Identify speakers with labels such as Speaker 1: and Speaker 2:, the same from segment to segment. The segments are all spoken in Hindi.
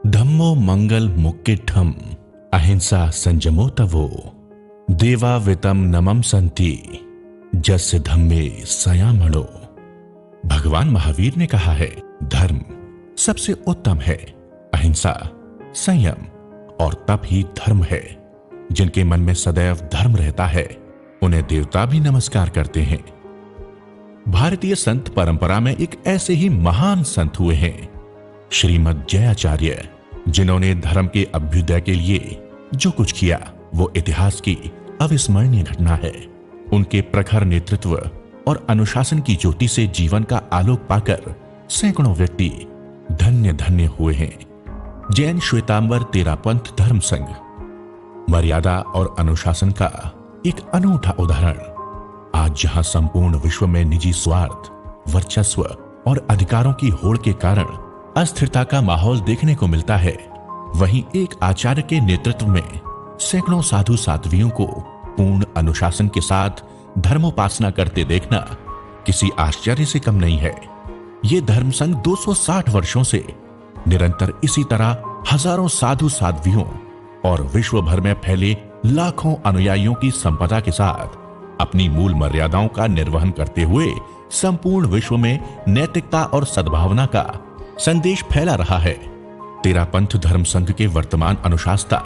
Speaker 1: धम्मो मंगल मुक्किठम अहिंसा संजमो तवो देवावितम नमम संति जस्य धम्मे संयमणो। भगवान महावीर ने कहा है, धर्म सबसे उत्तम है, अहिंसा, संयम और तप ही धर्म है। जिनके मन में सदैव धर्म रहता है उन्हें देवता भी नमस्कार करते हैं। भारतीय संत परंपरा में एक ऐसे ही महान संत हुए हैं श्रीमद जयाचार्य, जिन्होंने धर्म के अभ्युदय के लिए जो कुछ किया वो इतिहास की अविस्मरणीय घटना है। उनके प्रखर नेतृत्व और अनुशासन की ज्योति से जीवन का आलोक पाकर सैकड़ों व्यक्ति धन्य धन्य हुए हैं। जैन श्वेतांबर तेरापंथ धर्म संघ मर्यादा और अनुशासन का एक अनूठा उदाहरण। आज जहां संपूर्ण विश्व में निजी स्वार्थ, वर्चस्व और अधिकारों की होड़ के कारण अस्थिरता का माहौल देखने को मिलता है, वहीं एक आचार्य के नेतृत्व में सैकड़ों साधु साध्वियों को पूर्ण अनुशासन के साथ धर्मोपासना करते देखना किसी आश्चर्य से कम नहीं है। ये धर्म संघ 260 वर्षों से निरंतर इसी तरह हजारों साधु साध्वियों और विश्व भर में फैले लाखों अनुयायियों की संपदा के साथ अपनी मूल मर्यादाओं का निर्वहन करते हुए संपूर्ण विश्व में नैतिकता और सद्भावना का संदेश फैला रहा है। तेरापंथ धर्म संघ के वर्तमान अनुशास्ता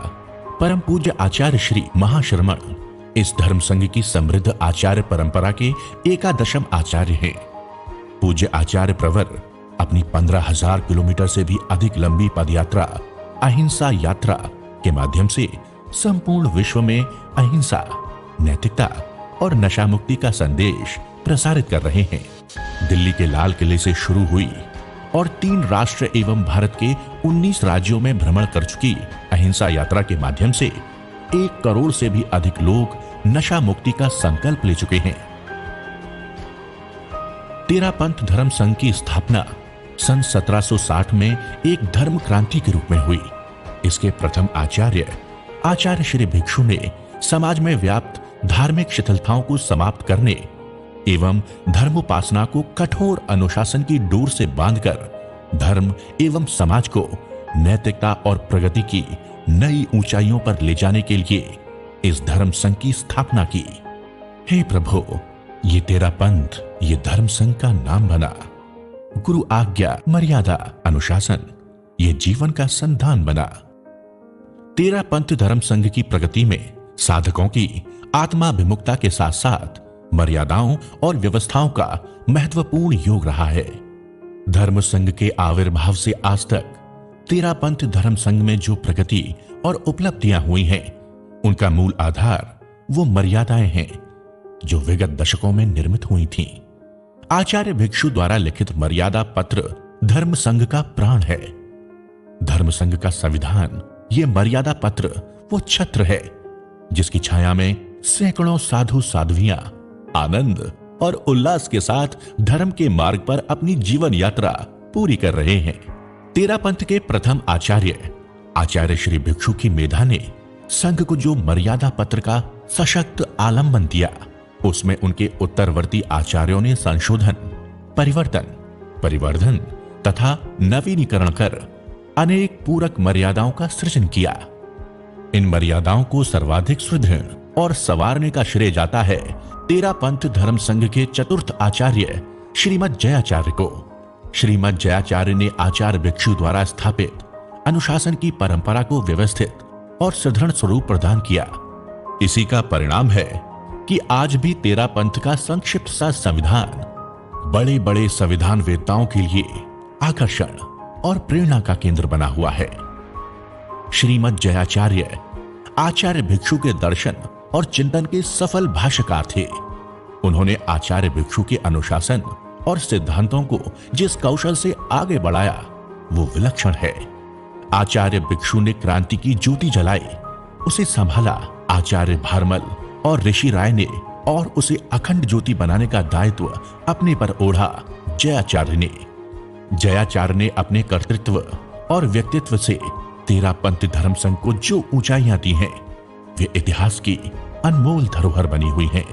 Speaker 1: परम पूज्य आचार्य श्री महाश्रमण इस धर्म संघ की समृद्ध आचार्य परंपरा के एकादशम आचार्य हैं। पूज्य आचार्य प्रवर अपनी 15,000 किलोमीटर से भी अधिक लंबी पदयात्रा अहिंसा यात्रा के माध्यम से संपूर्ण विश्व में अहिंसा, नैतिकता और नशा मुक्ति का संदेश प्रसारित कर रहे हैं। दिल्ली के लाल किले से शुरू हुई और 3 राष्ट्र एवं भारत के 19 राज्यों में भ्रमण कर चुकी अहिंसा यात्रा के माध्यम से 1 करोड़ से भी अधिक लोग नशा मुक्ति का संकल्प ले चुके हैं। तेरापंथ धर्म संघ की स्थापना सन 1760 में एक धर्म क्रांति के रूप में हुई। इसके प्रथम आचार्य श्री भिक्षु ने समाज में व्याप्त धार्मिक शिथिलताओं को समाप्त करने एवं धर्मोपासना को कठोर अनुशासन की डोर से बांधकर धर्म एवं समाज को नैतिकता और प्रगति की नई ऊंचाइयों पर ले जाने के लिए इस धर्म संघ की स्थापना की। हे प्रभु, ये तेरा पंथ, ये धर्म संघ का नाम बना। गुरु आज्ञा, मर्यादा, अनुशासन ये जीवन का संधान बना। तेरा पंथ धर्म संघ की प्रगति में साधकों की आत्माभिमुखता के साथ साथ मर्यादाओं और व्यवस्थाओं का महत्वपूर्ण योग रहा है। धर्म संघ के आविर्भाव से आज तक तेरापंथ धर्म संघ में जो प्रगति और उपलब्धियां हुई हैं, उनका मूल आधार वो मर्यादाएं हैं जो विगत दशकों में निर्मित हुई थीं। आचार्य भिक्षु द्वारा लिखित मर्यादा पत्र धर्म संघ का प्राण है। धर्म संघ का संविधान ये मर्यादा पत्र वो छत्र है जिसकी छाया में सैकड़ों साधु साध्वियां आनंद और उल्लास के साथ धर्म के मार्ग पर अपनी जीवन यात्रा पूरी कर रहे हैं। तेरापंथ के प्रथम आचार्य श्री भिक्षु की मेधा ने संघ को जो मर्यादा पत्र का सशक्त आलंबन दिया, उसमें उनके उत्तरवर्ती आचार्यों ने संशोधन, परिवर्तन, परिवर्धन तथा नवीनीकरण कर अनेक पूरक मर्यादाओं का सृजन किया। इन मर्यादाओं को सर्वाधिक सुदृढ़ और संवारने का श्रेय जाता है तेरापंथ धर्म संघ के चतुर्थ आचार्य श्रीमद जयाचार्य को। श्रीमद जयाचार्य ने आचार्य भिक्षु द्वारा स्थापित अनुशासन की परंपरा को व्यवस्थित और सुदृढ़ स्वरूप प्रदान किया। इसी का परिणाम है कि आज भी तेरापंथ का संक्षिप्त सा संविधान बड़े बड़े संविधान वेत्ताओं के लिए आकर्षण और प्रेरणा का केंद्र बना हुआ है। श्रीमद जयाचार्य आचार्य भिक्षु के दर्शन और चिंतन के सफल भाष्यकार थे। उन्होंने आचार्य भिक्षु के अनुशासन और सिद्धांतों को जिस कौशल से आगे बढ़ाया वो विलक्षण है। आचार्य भिक्षु ने क्रांति की ज्योति जलाई, उसे संभाला। आचार्य भारमल और ऋषि राय ने और उसे अखंड ज्योति बनाने का दायित्व अपने पर ओढ़ा जयाचार्य ने अपने कर्तृत्व और व्यक्तित्व से तेरापंथ धर्म संघ को जो ऊंचाइयां दी हैं, वे इतिहास की अनमोल धरोहर बनी हुई हैं।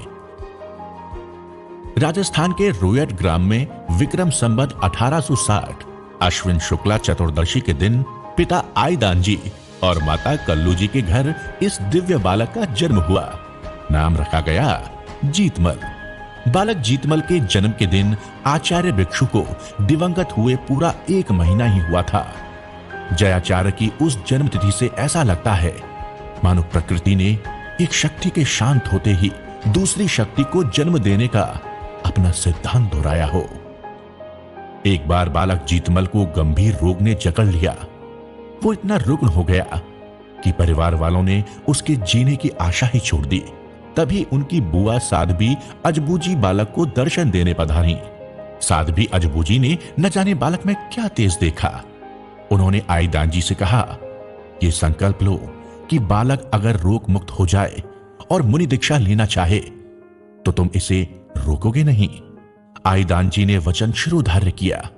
Speaker 1: राजस्थान के रोयट ग्राम में विक्रम संवत 1860 अश्विन शुक्ला चतुर्दशी के दिन पिता आईदान जी और माता कल्लू जी के घर इस दिव्य बालक का जन्म हुआ। नाम रखा गया जीतमल। बालक जीतमल के जन्म के दिन आचार्य भिक्षु को दिवंगत हुए पूरा 1 महीना ही हुआ था। जयाचार्य की उस जन्म तिथि से ऐसा लगता है मानो प्रकृति ने एक शक्ति के शांत होते ही दूसरी शक्ति को जन्म देने का अपना सिद्धांत दोहराया हो। एक बार बालक जीतमल को गंभीर रोग ने जकड़ लिया। वो इतना रुग्ण हो गया कि परिवार वालों ने उसके जीने की आशा ही छोड़ दी। तभी उनकी बुआ साध्वी अजबूजी बालक को दर्शन देने पधारी। साध्वी अजबूजी ने न जाने बालक में क्या तेज देखा। उन्होंने आईदान जी से कहा, ये संकल्प लो कि बालक अगर रोग मुक्त हो जाए और मुनि दीक्षा लेना चाहे तो तुम इसे रोकोगे नहीं। आईदान जी ने वचन शिरोधार्य किया।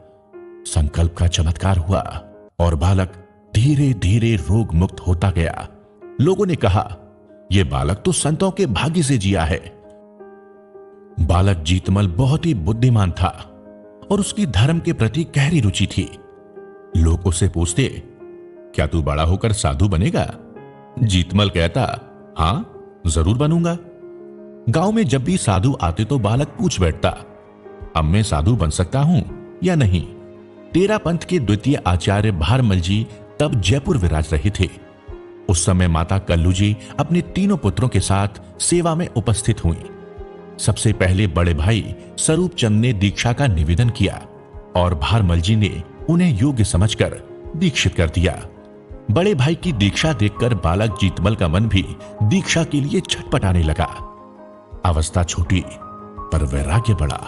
Speaker 1: संकल्प का चमत्कार हुआ और बालक धीरे धीरे रोग मुक्त होता गया। लोगों ने कहा, यह बालक तो संतों के भाग्य से जिया है। बालक जीतमल बहुत ही बुद्धिमान था और उसकी धर्म के प्रति गहरी रुचि थी। लोग उससे पूछते, क्या तू बड़ा होकर साधु बनेगा? जीतमल कहता, हां, जरूर बनूंगा। गांव में जब भी साधु आते तो बालक पूछ बैठता, अब मैं साधु बन सकता हूं या नहीं? टेरा पंथ के द्वितीय आचार्य भारमल जी तब जयपुर विराज रहे थे। उस समय माता कल्लू जी अपने 3 पुत्रों के साथ सेवा में उपस्थित हुई। सबसे पहले बड़े भाई स्वरूप चंद ने दीक्षा का निवेदन किया और भारमल जी ने उन्हें योग्य समझकर दीक्षित कर दिया। बड़े भाई की दीक्षा देखकर बालक जीतमल का मन भी दीक्षा के लिए छटपटाने लगा। अवस्था छोटी पर वैराग्य बढ़ा।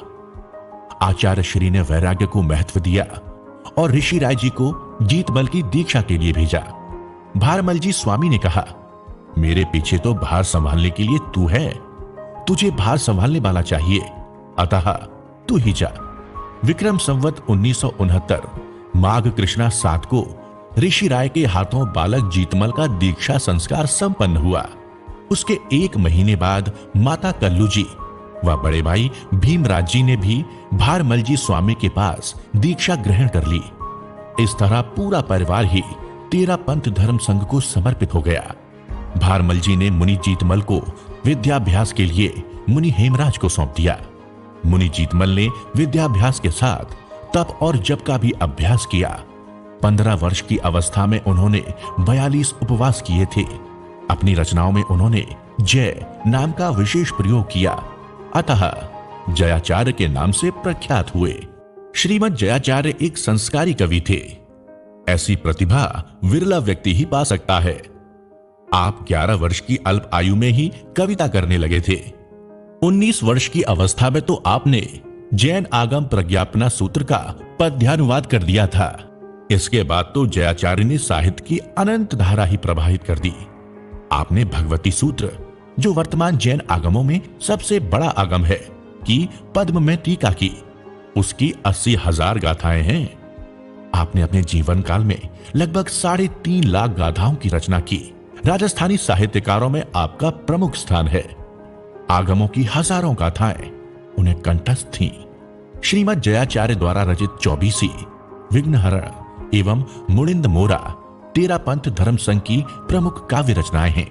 Speaker 1: आचार्य श्री ने वैराग्य को महत्व दिया और ऋषि राय जी को जीतमल की दीक्षा के लिए भेजा। भारमल जी स्वामी ने कहा, मेरे पीछे तो भार संभालने के लिए तू है, तुझे भार संभालने वाला चाहिए, अतः तू ही जा। विक्रम संवत 1969 माघ कृष्णा 7 को ऋषि राय के हाथों बालक जीतमल का दीक्षा संस्कार संपन्न हुआ। उसके 1 महीने बाद माता कल्लू जी व बड़े भाई भीमराज जी ने भी भारमल जी स्वामी के पास दीक्षा ग्रहण कर ली। इस तरह पूरा परिवार ही टेरा पंथ धर्म संघ को समर्पित हो गया। भारमल जी ने मुनि जीतमल को विद्याभ्यास के लिए मुनि हेमराज को सौंप दिया। मुनि जीतमल ने विद्याभ्यास के साथ तप और जप का भी अभ्यास किया। 15 वर्ष की अवस्था में उन्होंने 42 उपवास किए थे। अपनी रचनाओं में उन्होंने जय नाम का विशेष प्रयोग किया, अतः जयाचार्य के नाम से प्रख्यात हुए। श्रीमद जयाचार्य एक संस्कारी कवि थे। ऐसी प्रतिभा विरला व्यक्ति ही पा सकता है। आप 11 वर्ष की अल्प आयु में ही कविता करने लगे थे। 19 वर्ष की अवस्था में तो आपने जैन आगम प्रज्ञापना सूत्र का पद्यानुवाद कर दिया था। इसके बाद तो जयाचार्य ने साहित्य की अनंत धारा ही प्रभावित कर दी। आपने भगवती सूत्र, जो वर्तमान जैन आगमों में सबसे बड़ा आगम है, की पद्म में टीका की। उसकी 80,000 गाथाएं हैं। आपने अपने जीवन काल में लगभग 3.5 लाख गाथाओं की रचना की। राजस्थानी साहित्यकारों में आपका प्रमुख स्थान है। आगमों की हजारों गाथाएं उन्हें कंठस्थ थीं। श्रीमद जयाचार्य द्वारा रचित 24 विघ्नहरण एवं मुड़िंद मोरा टेरा पंथ धर्म संघ की प्रमुख काव्य रचनाएं हैं।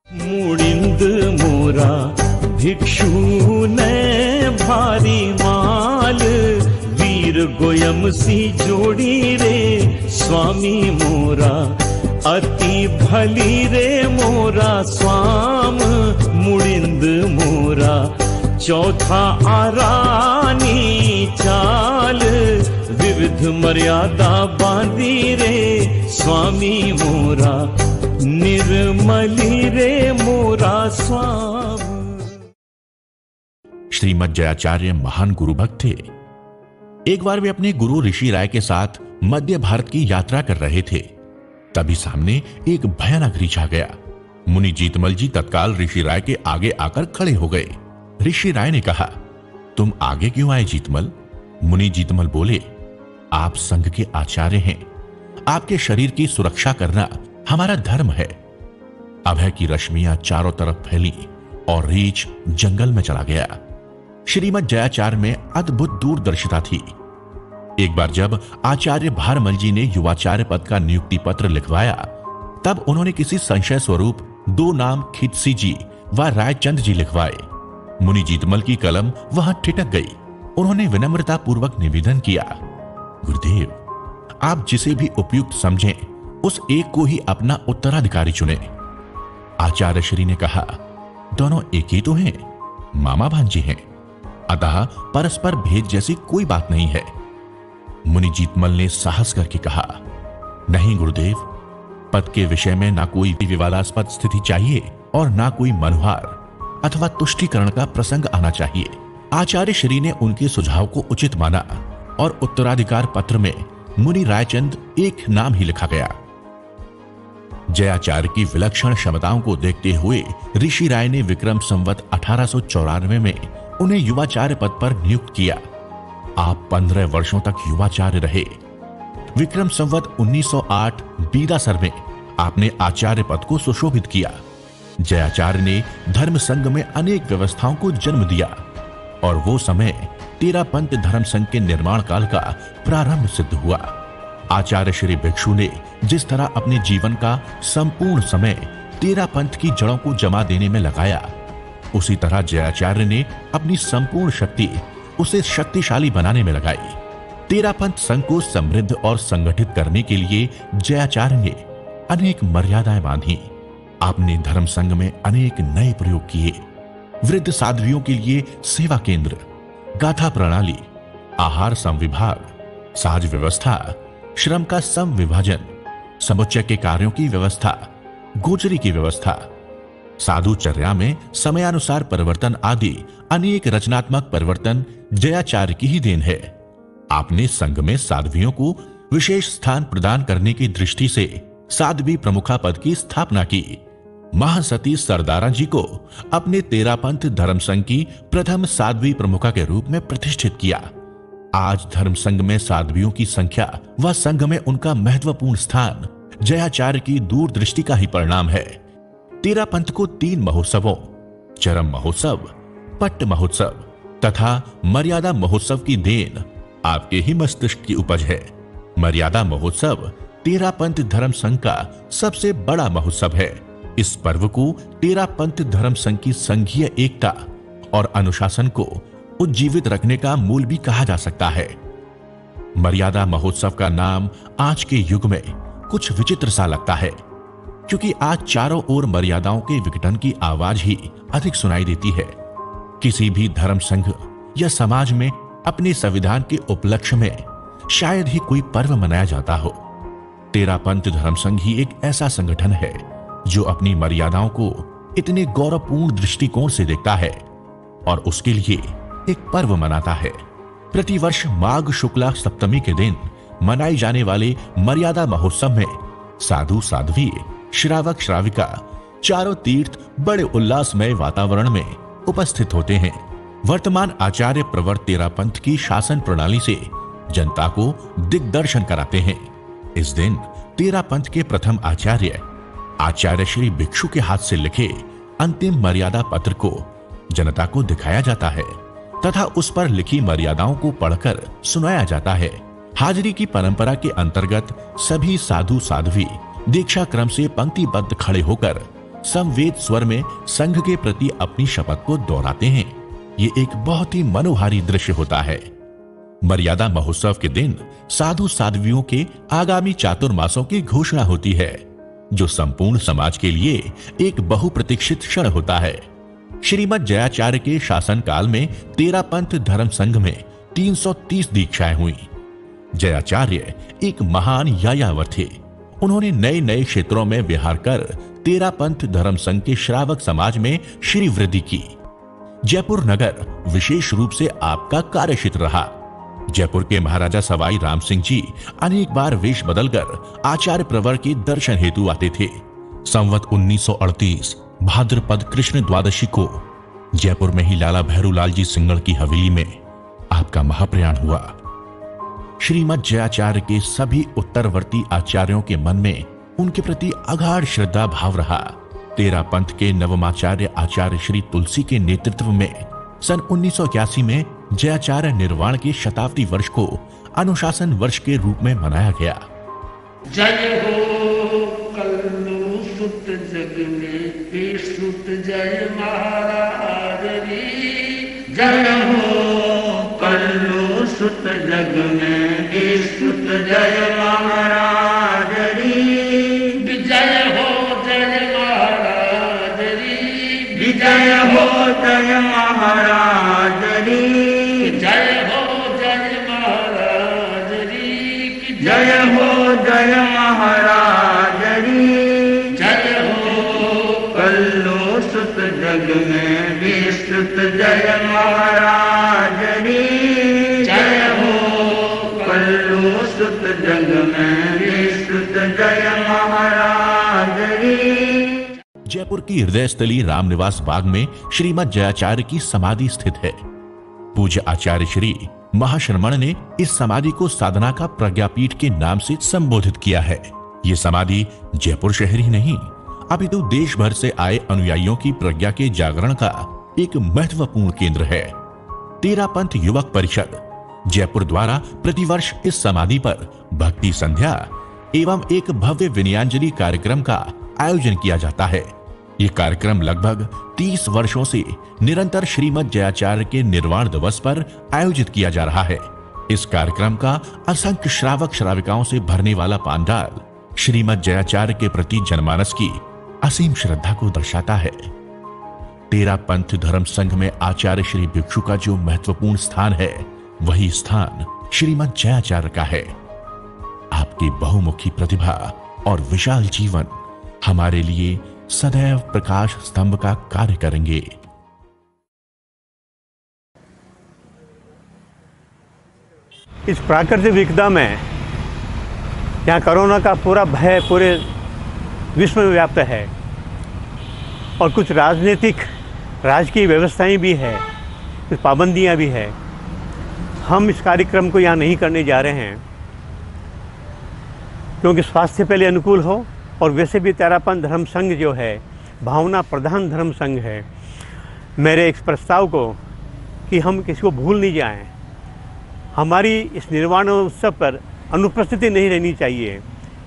Speaker 2: मुड़िंद मोरा भिक्षु ने भारी माल, वीर गोयम सी जोड़ी रे स्वामी मोरा, अति भली रे मोरा स्वाम मुड़िंद मोरा, चौथा आरानी चाल, विविध मर्यादा बांधी रे स्वामी मोरा, निर्मली रे मोरा स्वाम।
Speaker 1: श्रीमद जयाचार्य महान गुरु भक्त थे। एक बार वे अपने गुरु ऋषि राय के साथ मध्य भारत की यात्रा कर रहे थे। तभी सामने एक भयानक ऋषि आ गया। मुनि जीतमल जी तत्काल ऋषि राय के आगे आकर खड़े हो गए। ऋषि राय ने कहा, तुम आगे क्यों आए जीतमल? मुनि जीतमल बोले, आप संघ के आचार्य हैं, आपके शरीर की सुरक्षा करना हमारा धर्म है। अभय की रश्मियां चारों तरफ फैली और रीछ जंगल में चला गया। श्रीमद जयाचार्य में अद्भुत दूरदर्शिता थी। एक बार जब आचार्य भारमल जी ने युवाचार्य पद का नियुक्ति पत्र लिखवाया, तब उन्होंने किसी संशय स्वरूप 2 नाम खित्सी जी व रायचंद जी लिखवाए। मुनि जीतमल की कलम वहां ठिठक गई। उन्होंने विनम्रता पूर्वक निवेदन किया, गुरुदेव, आप जिसे भी उपयुक्त समझें उस एक को ही अपना उत्तराधिकारी चुने। आचार्य श्री ने कहा, दोनों एक ही तो हैं, मामा भांजे हैं, अतः परस्पर भेद जैसी कोई बात नहीं है। मुनि जीतमल ने साहस करके कहा, नहीं गुरुदेव, पद के विषय में ना कोई विवादास्पद स्थिति चाहिए और ना कोई मनुहार अथवा तुष्टीकरण का प्रसंग आना चाहिए। आचार्य श्री ने उनके सुझाव को उचित माना और उत्तराधिकार पत्र में मुनि रायचंद एक नाम ही लिखा गया। जयाचार्य की विलक्षण क्षमताओं को देखते हुए ऋषि राय ने विक्रम संवत 1894 में उन्हें युवाचार्य पद पर नियुक्त किया। आप 15 वर्षों तक युवाचार्य रहे। विक्रम संवत 1908 बीदासर में आपने आचार्य पद को सुशोभित किया। जयाचार्य ने धर्म संघ में अनेक व्यवस्थाओं को जन्म दिया और वो समय तेरापंथ धर्म संघ के निर्माण काल का प्रारंभ सिद्ध हुआ। आचार्य श्री भिक्षु ने जिस तरह अपने जीवन का संपूर्ण समय तेरापंथ की जड़ों को जमा देने में लगाया, उसी तरह जयाचार्य ने अपनी संपूर्ण शक्ति उसे शक्तिशाली बनाने में लगाई। तेरापंथ संघ को समृद्ध और संगठित करने के लिए जयाचार्य ने अनेक मर्यादाएं बांधी। आपने धर्म संघ में अनेक नए प्रयोग किए। वृद्ध साध्वियों के लिए सेवा केंद्र, गाथा प्रणाली, आहार समविभाग, साज व्यवस्था, श्रम का सम विभाजन, समुच्चय के कार्यों की व्यवस्था, गोचरी की व्यवस्था, साधुचर्या में समयानुसार परिवर्तन आदि अनेक रचनात्मक परिवर्तन जयाचार्य की ही देन है। आपने संघ में साध्वियों को विशेष स्थान प्रदान करने की दृष्टि से साध्वी प्रमुखा पद की स्थापना की। महासती सरदारा जी को अपने तेरापंथ धर्म संघ की प्रथम साध्वी प्रमुखा के रूप में प्रतिष्ठित किया। आज धर्म संघ में साध्वियों की संख्या व संघ में उनका महत्वपूर्ण स्थान जयाचार्य की दूरदृष्टि का ही परिणाम है। तेरापंथ को 3 महोत्सवों, चरम महोत्सव, पट्ट महोत्सव तथा मर्यादा महोत्सव की देन आपके ही मस्तिष्क की उपज है। मर्यादा महोत्सव तेरापंथ धर्म संघ का सबसे बड़ा महोत्सव है। इस पर्व को तेरापंथ धर्म संघ की संघीय एकता और अनुशासन को उज्जीवित रखने का मूल भी कहा जा सकता है। मर्यादा महोत्सव का नाम आज के युग में कुछ विचित्र सा लगता है, क्योंकि आज चारों ओर मर्यादाओं के विघटन की आवाज ही अधिक सुनाई देती है। किसी भी धर्म संघ या समाज में अपने संविधान के उपलक्ष्य में शायद ही कोई पर्व मनाया जाता हो। तेरापंथ धर्म संघ ही एक ऐसा संगठन है जो अपनी मर्यादाओं को इतने गौरवपूर्ण दृष्टिकोण से देखता है और उसके लिए एक पर्व मनाता है। प्रतिवर्ष माघ शुक्ला सप्तमी के दिन मनाए जाने वाले मर्यादा महोत्सव में साधु साध्वी, श्रावक श्राविका, चारों तीर्थ बड़े उल्लासमय वातावरण में उपस्थित होते हैं। वर्तमान आचार्य प्रवर तेरापंथ की शासन प्रणाली से जनता को दिग्दर्शन कराते हैं। इस दिन तेरापंथ के प्रथम आचार्य श्री भिक्षु के हाथ से लिखे अंतिम मर्यादा पत्र को जनता को दिखाया जाता है तथा उस पर लिखी मर्यादाओं को पढ़कर सुनाया जाता है। हाजिरी की परंपरा के अंतर्गत सभी साधु साध्वी दीक्षा क्रम से पंक्तिबद्ध खड़े होकर समवेत स्वर में संघ के प्रति अपनी शपथ को दोहराते हैं। ये एक बहुत ही मनोहारी दृश्य होता है। मर्यादा महोत्सव के दिन साधु साध्वियों के आगामी चातुर्मासों की घोषणा होती है, जो संपूर्ण समाज के लिए एक बहुप्रतीक्षित क्षण होता है। श्रीमद जयाचार्य के शासन काल में तेरापंथ धर्म संघ में 330 दीक्षाएं हुई। जयाचार्य एक महान यायावर थे। उन्होंने नए नए क्षेत्रों में विहार कर तेरापंथ धर्म संघ के श्रावक समाज में श्री वृद्धि की। जयपुर नगर विशेष रूप से आपका कार्य क्षेत्र रहा। जयपुर के महाराजा सवाई राम सिंह जी अनेक बार वेश बदलकर आचार्य प्रवर के दर्शन हेतु आते थे। संवत 1938 भाद्रपद कृष्ण द्वादशी को जयपुर में ही लाला भैरूलाल जी सिंगड़ की हवेली में आपका महाप्रयाण हुआ। श्रीमद जयाचार्य के सभी उत्तरवर्ती आचार्यों के मन में उनके प्रति अगाध श्रद्धा भाव रहा। तेरापंथ के नवमाचार्य आचार्य श्री तुलसी के नेतृत्व में सन 1981 में जयाचार्य निर्वाण के शताब्दी वर्ष को अनुशासन वर्ष के रूप में मनाया गया।
Speaker 3: जय हो कल्लू सुत जग में सुत जय महाराज री। जय हो कल्लू सुत जग में सुत जय महाराज री। विजय हो जय महाराज री। विजय हो जय महाराज री। जय हो जय महाराज री। जय हो जय महाराज री। जय हो कल्लू सुत जग में विस्तृत जय महाराज री। जय हो कल्लू सुत जग में विस्तृत जय महाराज री।
Speaker 1: जयपुर की हृदय स्थली रामनिवास बाग में श्रीमद जयाचार्य की समाधि स्थित है। पूज्य आचार्य श्री महाशर्मण ने इस समाधि को साधना का प्रज्ञापीठ के नाम से संबोधित किया है। ये समाधि जयपुर शहर ही नहीं अपितु देश भर से आए अनुयायियों की प्रज्ञा के जागरण का एक महत्वपूर्ण केंद्र है। तेरा पंथ युवक परिषद जयपुर द्वारा प्रतिवर्ष इस समाधि पर भक्ति संध्या एवं एक भव्य विनयांजलि कार्यक्रम का आयोजन किया जाता है। ये कार्यक्रम लगभग 30 वर्षों से निरंतर श्रीमद जयाचार्य के निर्वाण दिवस पर आयोजित किया जा रहा है। इस कार्यक्रम का असंख्य श्रावक श्राविकाओं से भरने वाला पांडाल श्रीमद जयाचार्य के प्रति जनमानस की असीम श्रद्धा को दर्शाता है। तेरा पंथ धर्म संघ में आचार्य श्री भिक्षु का जो महत्वपूर्ण स्थान है वही स्थान श्रीमद जयाचार्य का है। आपकी बहुमुखी प्रतिभा और विशाल जीवन हमारे लिए सदैव प्रकाश स्तंभ का कार्य करेंगे।
Speaker 4: इस प्राकृतिक विपदा में यहाँ कोरोना का पूरा भय पूरे विश्व में व्याप्त है और कुछ राजकीय व्यवस्थाएं भी है, कुछ पाबंदियां भी है। हम इस कार्यक्रम को यहाँ नहीं करने जा रहे हैं क्योंकि स्वास्थ्य पहले अनुकूल हो और वैसे भी तेरापंथ धर्म संघ जो है भावना प्रधान धर्म संघ है। मेरे इस प्रस्ताव को कि हम किसी को भूल नहीं जाएं, हमारी इस निर्वाण उत्सव पर अनुपस्थिति नहीं रहनी चाहिए।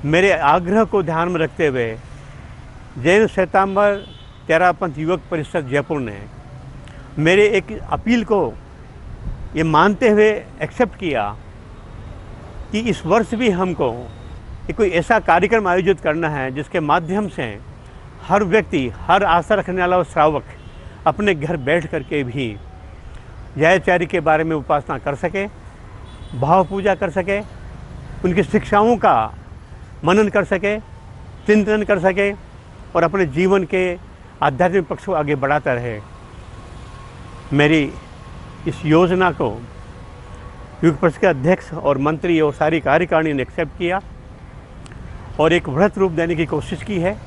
Speaker 4: मेरे आग्रह को ध्यान में रखते हुए जैन श्वेतांबर तेरापंथ युवक परिषद जयपुर ने मेरे एक अपील को ये मानते हुए एक्सेप्ट किया कि इस वर्ष भी हमको कोई ऐसा कार्यक्रम आयोजित करना है जिसके माध्यम से हर व्यक्ति, हर आशा रखने वाला श्रावक अपने घर बैठ करके भी जयाचार्य के बारे में उपासना कर सके, भाव पूजा कर सके, उनकी शिक्षाओं का मनन कर सके, चिंतन कर सके और अपने जीवन के आध्यात्मिक पक्ष को आगे बढ़ाता रहे। मेरी इस योजना को युग परिषद के अध्यक्ष और मंत्री और सारी कार्यकारिणी ने एक्सेप्ट किया और एक वृहत रूप देने की कोशिश की है।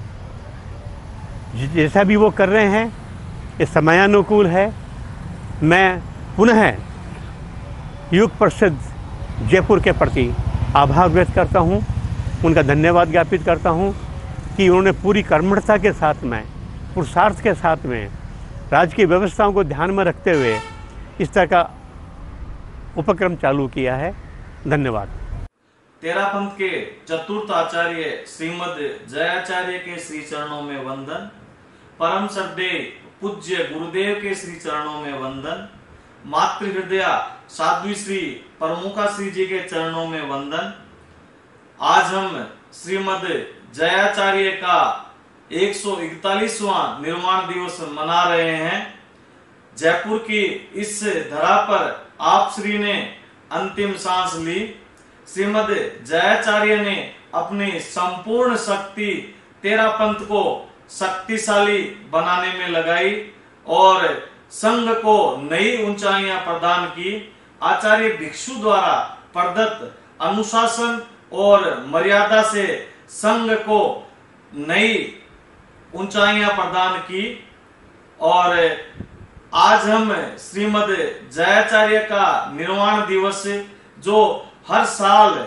Speaker 4: जैसा भी वो कर रहे हैं ये समयानुकूल है। मैं पुनः युग परिषद जयपुर के प्रति आभार व्यक्त करता हूँ, उनका धन्यवाद ज्ञापित करता हूँ कि उन्होंने पूरी कर्मठता के साथ में, पुरुषार्थ के साथ में राजकीय व्यवस्थाओं को ध्यान में रखते हुए इस तरह का उपक्रम चालू किया है। धन्यवाद।
Speaker 5: तेरापंथ के चतुर्थ आचार्य श्रीमद जयाचार्य के श्री चरणों में वंदन, परम श्रद्धेय पूज्य गुरुदेव के श्री चरणों में वंदन, मातृ हृदय साध्वी श्री प्रमुखा श्री जी के चरणों में वंदन। आज हम श्रीमद जयाचार्य का 141वां निर्वाण दिवस मना रहे हैं। जयपुर की इस धरा पर आप श्री ने अंतिम सांस ली। श्रीमद जयाचार्य ने अपनी संपूर्ण शक्ति तेरापंथ को शक्तिशाली बनाने में लगाई और संघ को नई ऊंचाइयां प्रदान की। आचार्य भिक्षु द्वारा प्रदत्त अनुशासन और मर्यादा से संघ को नई ऊंचाइयां प्रदान की और आज हम श्रीमद जयाचार्य का निर्वाण दिवस जो हर साल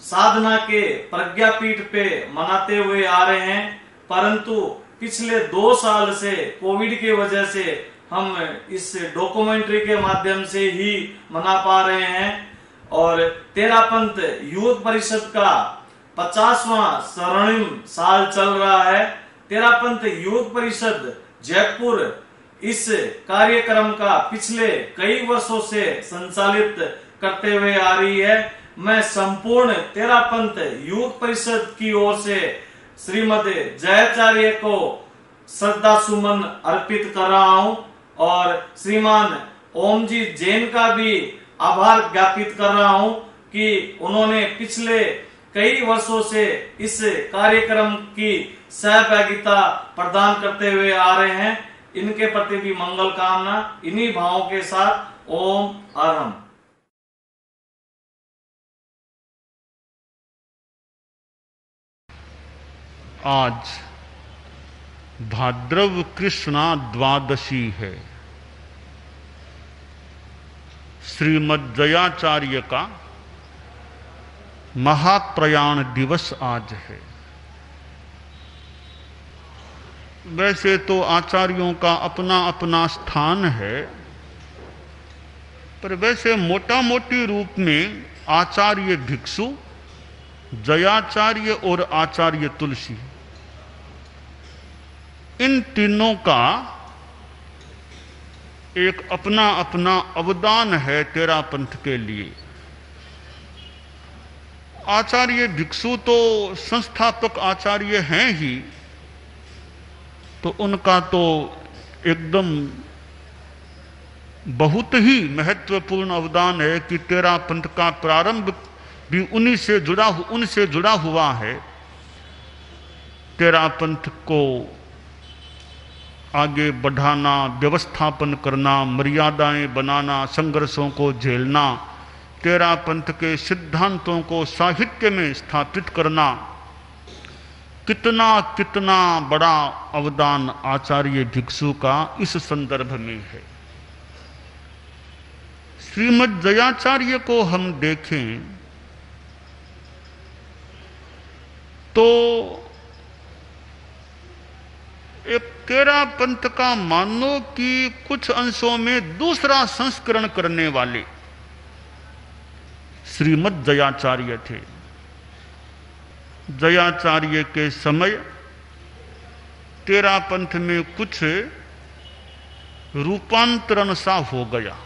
Speaker 5: साधना के प्रज्ञापीठ पे मनाते हुए आ रहे हैं, परंतु पिछले 2 साल से कोविड की वजह से हम इस डॉक्यूमेंट्री के माध्यम से ही मना पा रहे हैं और तेरापंथ युवक परिषद का 50वां स्वर्णिम साल चल रहा है। तेरापंथ युवक परिषद जयपुर इस कार्यक्रम का पिछले कई वर्षों से संचालित करते हुए आ रही है। मैं संपूर्ण तेरापंथ युवक परिषद की ओर से श्रीमद जयाचार्य को श्रद्धा सुमन अर्पित कर रहा हूं और श्रीमान ओम जी जैन का भी आभार ज्ञापित कर रहा हूं कि उन्होंने पिछले कई वर्षों से इस कार्यक्रम की सहभागिता प्रदान करते हुए आ रहे हैं। इनके प्रति भी मंगल कामना। इन्हीं भावों के साथ ओम अरहम।
Speaker 6: आज भाद्रव कृष्णा द्वादशी है। श्रीमद जयाचार्य का महाप्रयाण दिवस आज है। वैसे तो आचार्यों का अपना अपना स्थान है, पर वैसे मोटा मोटी रूप में आचार्य भिक्षु, जयाचार्य और आचार्य तुलसी, इन तीनों का एक अपना अपना अवदान है तेरापंथ के लिए। आचार्य भिक्षु तो संस्थापक आचार्य हैं ही, तो उनका तो एकदम बहुत ही महत्वपूर्ण अवदान है कि तेरापंथ का प्रारंभ भी उनसे जुड़ा हुआ है। तेरापंथ को आगे बढ़ाना, व्यवस्थापन करना, मर्यादाएं बनाना, संघर्षों को झेलना, तेरापंथ के सिद्धांतों को साहित्य में स्थापित करना, कितना कितना बड़ा अवदान आचार्य भिक्षु का इस संदर्भ में है। श्रीमद जयाचार्य को हम देखें तो एक तेरापंथ का मानो कि कुछ अंशों में दूसरा संस्करण करने वाले श्रीमद जयाचार्य थे। जयाचार्य के समय तेरापंथ में कुछ रूपांतरण सा हो गया।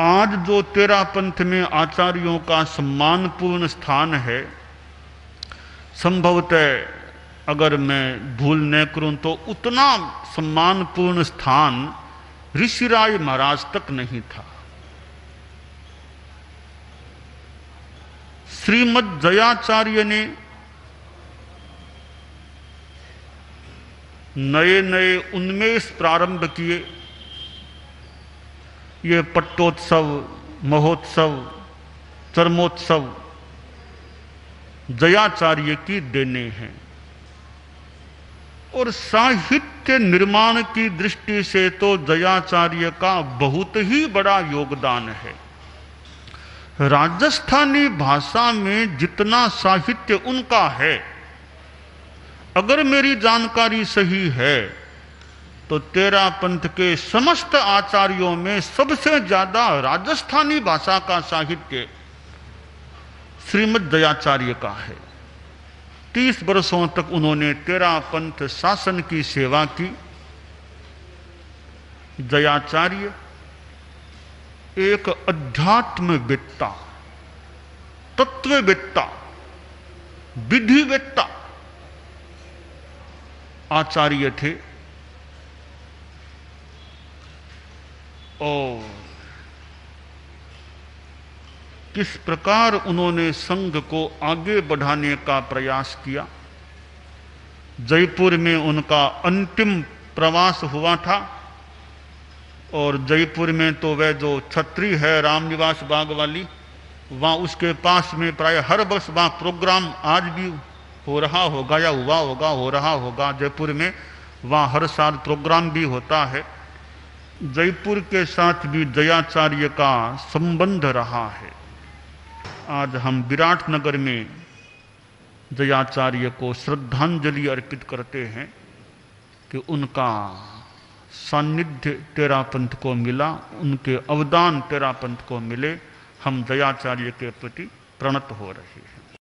Speaker 6: आज जो तेरापंथ में आचार्यों का सम्मानपूर्ण स्थान है, संभवतः अगर मैं भूल न करूं तो उतना सम्मानपूर्ण स्थान ऋषिराय महाराज तक नहीं था। श्रीमद जयाचार्य ने नए नए उन्मेष प्रारंभ किए। ये पट्टोत्सव, महोत्सव, चर्मोत्सव जयाचार्य की देने हैं और साहित्य निर्माण की दृष्टि से तो जयाचार्य का बहुत ही बड़ा योगदान है। राजस्थानी भाषा में जितना साहित्य उनका है, अगर मेरी जानकारी सही है तो तेरापंथ के समस्त आचार्यों में सबसे ज्यादा राजस्थानी भाषा का साहित्य श्रीमद जयाचार्य का है। 30 वर्षों तक उन्होंने तेरापंथ शासन की सेवा की। जयाचार्य एक अध्यात्मवेत्ता, तत्ववेत्ता, विधिवेत्ता आचार्य थे और किस प्रकार उन्होंने संघ को आगे बढ़ाने का प्रयास किया। जयपुर में उनका अंतिम प्रवास हुआ था और जयपुर में तो वह जो छत्री है रामनिवास बाग वाली, वहाँ उसके पास में प्राय हर वर्ष वहाँ प्रोग्राम आज भी हो रहा होगा या हुआ होगा, हो रहा होगा जयपुर में, वहाँ हर साल प्रोग्राम भी होता है। जयपुर के साथ भी जयाचार्य का संबंध रहा है। आज हम विराटनगर में जयाचार्य को श्रद्धांजलि अर्पित करते हैं कि उनका सानिध्य तेरा पंथ को मिला, उनके अवदान तेरा पंथ को मिले, हम जयाचार्य के प्रति प्रणत हो रहे हैं।